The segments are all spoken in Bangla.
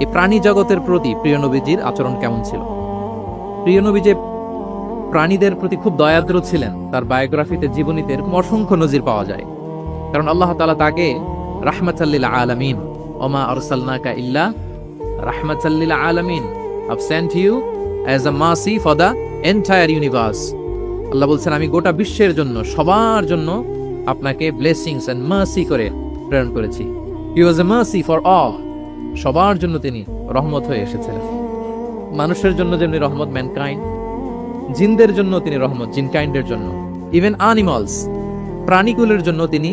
এই প্রাণী জগতের প্রতি প্রিয় নবীজির আচরণ কেমন ছিল। প্রিয় নবী যে প্রাণীদের প্রতি খুব দয়াদ্র ছিলেন, তার বায়োগ্রাফিতে, জীবনীতে এরকম অসংখ্য নজির পাওয়া যায়। কারণ আল্লাহ তাআলা তাকে রাহমাতাল আলামিন, ওমা আরসালনাকা ইল্লা রাহমাতাল আলামিন, I've sent you as a mercy for the entire universe. Allah বলছেন, আমি গোটা বিশ্বের জন্য, সবার জন্য আপনাকে ব্লেসিংস এন্ড মার্সি করে প্রেরণ করেছি। হি ওয়াজ এ মার্সি ফর অল, সবার জন্য তিনি রহমত হয়ে এসেছিলেন। মানুষের জন্য যেমনি রহমত, ম্যানকাইন্ড, জিনদের জন্য তিনি রহমত, জিনকাইন্ডের জন্য, ইভেন অ্যানিমালস, প্রাণীকুলের জন্য তিনি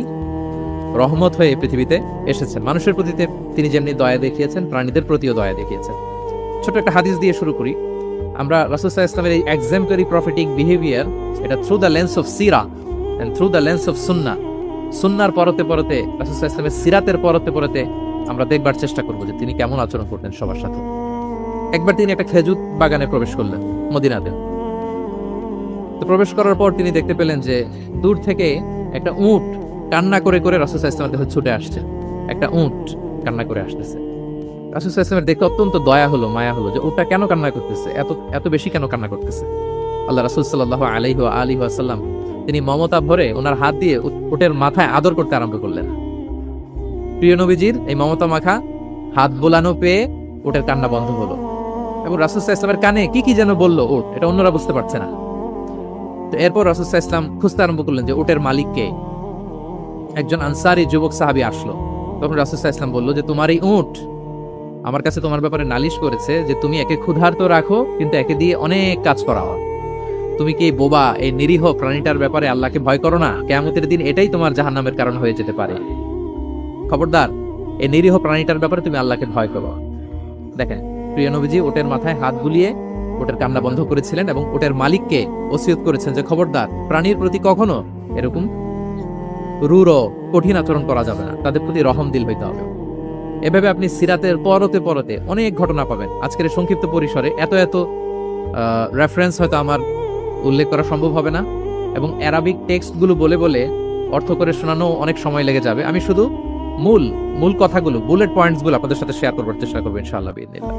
রহমত হয়ে পৃথিবীতে এসেছেন। মানুষের প্রতি তিনি যেমনি দয়া দেখিয়েছেন, প্রাণীদের প্রতিও দয়া দেখিয়েছেন। ছোট একটা হাদিস দিয়ে শুরু করি। আমরা রাসূল সাল্লাল্লাহু আলাইহি ওয়াসাল্লামের এই এক্সাম্পলারি প্রফেটিক বিহেভিয়ার, এটা থ্রু দ্য লেন্স অফ সিরা and through the lens of সুন্নাহ, সুন্নাহর পরতে পরতে, রাসূল সাল্লাল্লাহু আলাইহি ওয়াসাল্লামের সিরাতের পরতে পরতে আমরা দেখবার চেষ্টা করব যে তিনি কেমন আচরণ করতেন সবার সাথে। একবার তিনি একটা খেজুর বাগানে প্রবেশ করলেন মদিনাতে। তো প্রবেশ করার পর তিনি দেখতে পেলেন যে দূর থেকে একটা উট কান্না করে করে রাসূল সাল্লাল্লাহু আলাইহি ওয়াসাল্লামের কাছে ছুটে আসছে। একটা উট কান্না করে আসতেছে। রাসূল সাল্লাল্লাহু আলাইহি ওয়াসাল্লামের দেখে অত্যন্ত দয়া হলো, মায়া হলো যে উটটা কেন কান্না করতেছে, এত এত বেশি কেন কান্না করতেছে। আল্লাহ রাসূল সাল্লাল্লাহু আলাইহি ওয়াসাল্লাম তিনি মমতা ভরে ওনার হাত দিয়ে উটের মাথায় আদর করতে আরম্ভ করলেন। প্রিয় নবীজির এই মমতা মাখা হাত বোলানো পেয়ে উটের কান্না বন্ধ হলো, এবং রাসূল সাল্লাল্লাহু আলাইহি ওয়াসাল্লামের কানে কি কি যেন বলল উট, এটা অন্যরা বুঝতে পারছে না। তো এরপর রাসূল সাল্লাল্লাহু আলাইহি ওয়াসাল্লাম খুঁজতে আরম্ভ করলেন যে উটের মালিক কে। একজন আনসারী যুবক সাহাবী আসলো। তখন রাসূল সাল্লাল্লাহু আলাইহি ওয়াসাল্লাম বলল যে তোমার এই উট আমার কাছে তোমার ব্যাপারে নালিশ করেছে যে তুমি একে ক্ষুধার্ত রাখো, কিন্তু একে দিয়ে অনেক কাজ করাও। তুমি কি এই বোবা, এই নিরীহ প্রাণীটার ব্যাপারে আল্লাহকে ভয় করো না? কিয়ামতের দিন এটাই তোমার জাহান্নামের কারণ হয়ে যেতে পারে। খবরদার, এই নিরীহ প্রাণীটার ব্যাপারে তুমি আল্লাহকে ভয় করো। দেখেন, প্রিয় নবীজি ওটের মাথায় হাত বুলিয়ে ওটের কান্না বন্ধ করেছিলেন এবং ওটের মালিককে ওসিয়ত করেছেন যে খবরদার, প্রাণীর প্রতি কখনো এরকম রূঢ় কঠিন আচরণ করা যাবে না, তাদের প্রতি রহম দিল হইতে হবে। এভাবে আপনি সিরাতের পরতে পরতে অনেক ঘটনা পাবেন। আজকের এই সংক্ষিপ্ত পরিসরে এত এত রেফারেন্স হয়তো আমার উল্লেখ করা সম্ভব হবে না, এবং অ্যারাবিক টেক্সটগুলো বলে বলে অর্থ করে শোনানো অনেক সময় লেগে যাবে। আমি শুধু মূল মূল কথাগুলো, বুলেট পয়েন্টসগুলো আপনাদের সাথে শেয়ার করবার চেষ্টা করবো ইনশাআল্লাহ বিইذনিল্লাহ।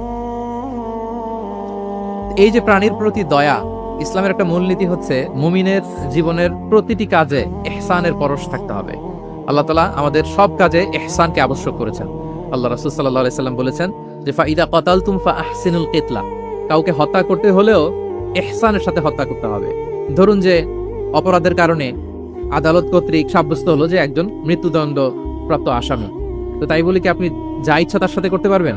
এই যে প্রাণীর প্রতি দয়া, ইসলামের একটা মূলনীতি হচ্ছে মুমিনের জীবনের প্রতিটি কাজে ইহসানের পরশ থাকতে হবে। আল্লাহ তাআলা আমাদের সব কাজে ইহসানকে আবশ্যক করেছেন। আল্লাহ রাসূল সাল্লাল্লাহু আলাইহি সাল্লাম বলেছেন যে ফাইদা কাতালতুম ফাআহসিনুল কিতলা, কাউকে হত্যা করতে হলেও ইহসানের সাথে হত্যা করতে হবে। ধরুন যে অপরাধের কারণে আদালত কর্তৃক সাব্যস্ত হলো যে একজন মৃত্যুদণ্ড প্রাপ্ত আসামি, তো তাই বলে কি আপনি যা ইচ্ছা তার সাথে করতে পারবেন?